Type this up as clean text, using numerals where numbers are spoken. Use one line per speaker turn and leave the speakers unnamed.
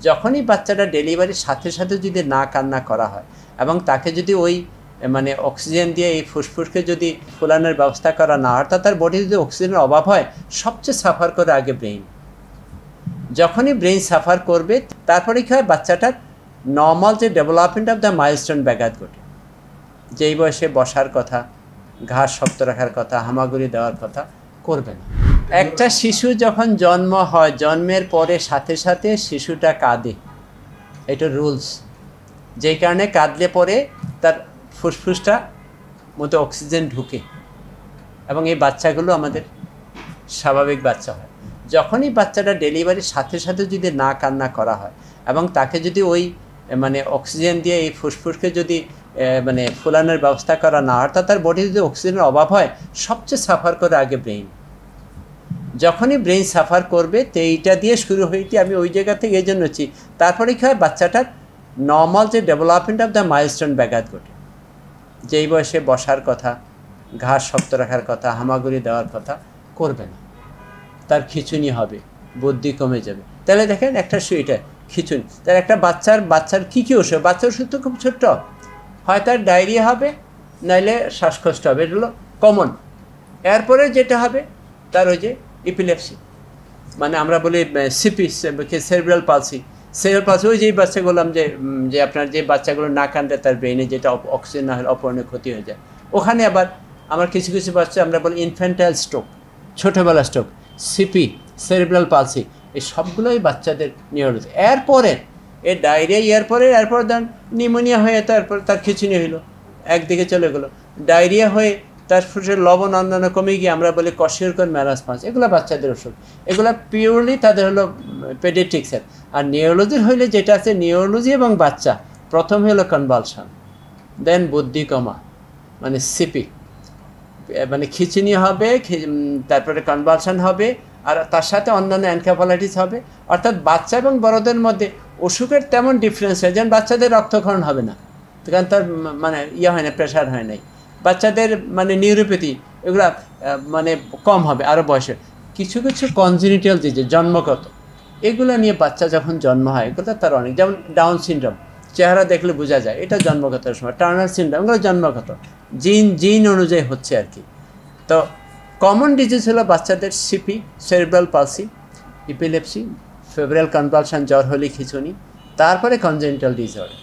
যখনই বাচ্চাটা ডেলিভারির সাথে সাথে যদি না কান্না করা হয় এবং তাকে যদি ওই মানে অক্সিজেন দিয়ে এই ফুসফুসকে যদি ফোলানোর ব্যবস্থা করা না হয়, অর্থাৎ তার বডি যদি অক্সিজেনের অভাব হয়, সবচেয়ে সাফার করে আগে ব্রেইন। যখনই ব্রেইন সাফার করবে তারপরে কী হয়, বাচ্চাটার নর্মাল যে ডেভেলপমেন্ট অফ দ্য মাইলস্টোন ব্যাঘাত ঘটে। যেই বয়সে বসার কথা, ঘাস শক্ত রাখার কথা, হামাগুড়ি দেওয়ার কথা করবে না। একটা শিশু যখন জন্ম হয়, জন্মের পরে সাথে সাথে শিশুটা কাঁদে, এটা রুলস। যেই কারণে কাঁদলে পরে তার ফুসফুসটা মধ্যে অক্সিজেন ঢুকে এবং এই বাচ্চাগুলো আমাদের স্বাভাবিক বাচ্চা হয়। যখনই বাচ্চাটা ডেলিভারির সাথে সাথে যদি না কান্না করা হয় এবং তাকে যদি ওই মানে অক্সিজেন দিয়ে এই ফুসফুসকে যদি মানে ফোলানোর ব্যবস্থা করা না হয়, অর্থাৎ তার বডি যদি অক্সিজেনের অভাব হয়, সবচেয়ে সাফার করে আগে ব্রেইন। যখনই ব্রেইন সাফার করবে তো এইটা দিয়ে শুরু হইতে আমি ওই জায়গা থেকে এই জন্য হচ্ছি। তারপরে কী হয়, বাচ্চাটার নর্মাল যে ডেভেলপমেন্ট অফ দ্য মাইলস্টোন ব্যাঘাত ঘটে। যেই বয়সে বসার কথা, ঘাস শক্ত রাখার কথা, হামাগুড়ি দেওয়ার কথা করবে না। তার খিঁচুনি হবে, বুদ্ধি কমে যাবে। তাহলে দেখেন একটা এটা খিঁচুনি, তার একটা বাচ্চার কী কী ওষুধ, বাচ্চার ওষুধ তো খুব ছোট্ট, হয় তার ডায়রিয়া হবে, নাইলে শ্বাসকষ্ট হবে, এটা হলো কমন। এরপরে যেটা হবে তার ওই যে ইপিলেপসি, মানে আমরা বলি CP, cerebral palsy. Cerebral palsy ওই যেই বাচ্চাগুলো যে আপনার যে বাচ্চাগুলো না কান্দে, তার ব্রেইনে যেটা অক্সিজেন না হলে অপরণে ক্ষতি হয়ে যায়। ওখানে আবার আমার কিছু কিছু বাচ্চা আমরা বলি ইনফ্যান্টাইল স্ট্রোক, ছোটোবেলা স্ট্রোক, সিপি, সেরিব্রাল পালসি, এই সবগুলোই বাচ্চাদের নিউরোলজি। এরপরে এর ডায়রিয়া, এরপর দেন নিউমোনিয়া হয়ে তারপর তার খিঁচুনি হইলো, একদিকে চলে গেলো। ডায়রিয়া হয়ে তার ফুসের লবণ অন্যান্য কমে গিয়ে আমরা বলি কশিয়রকর ম্যারাসমাস। এগুলো বাচ্চাদের ওষুধ, এগুলো পিওরলি তাদের হলো পেডিয়াট্রিক্সের। আর নিউরোলজির হইলে যেটা আছে, নিউরোলজি এবং বাচ্চা, প্রথম হলো কনভালশন, দেন বুদ্ধি কমা মানে সিপি, মানে খিঁচুনি হবে, তারপরে কনভালশন হবে, আর তার সাথে অন্যান্য এনকেফালাইটিস হবে। অর্থাৎ বাচ্চা এবং বড়দের মধ্যে অসুখের তেমন ডিফারেন্স হয়। যেমন বাচ্চাদের রক্তক্ষরণ হবে না, কারণ তার মানে হয় না, প্রেশার হয় নাই। বাচ্চাদের মানে নিউরোপ্যাথি এগুলো মানে কম হবে আরও বয়সে। কিছু কিছু কনজেনিটাল ডিজিজ জন্মগত, এগুলো নিয়ে বাচ্চা যখন জন্ম হয় এগুলো তার অনেক, যেমন ডাউন সিনড্রোম, চেহারা দেখলে বোঝা যায় এটা জন্মগত সময়। টার্নার সিনড্রোম, এগুলো জন্মগত, জিন অনুযায়ী হচ্ছে আর কি। তো কমন ডিজিজ হলো বাচ্চাদের CP, cerebral palsy, epilepsy, febrile convulsion, জ্বর হলে খিঁচুনি, তারপরে কনজেনিটাল ডিসঅর্ডার।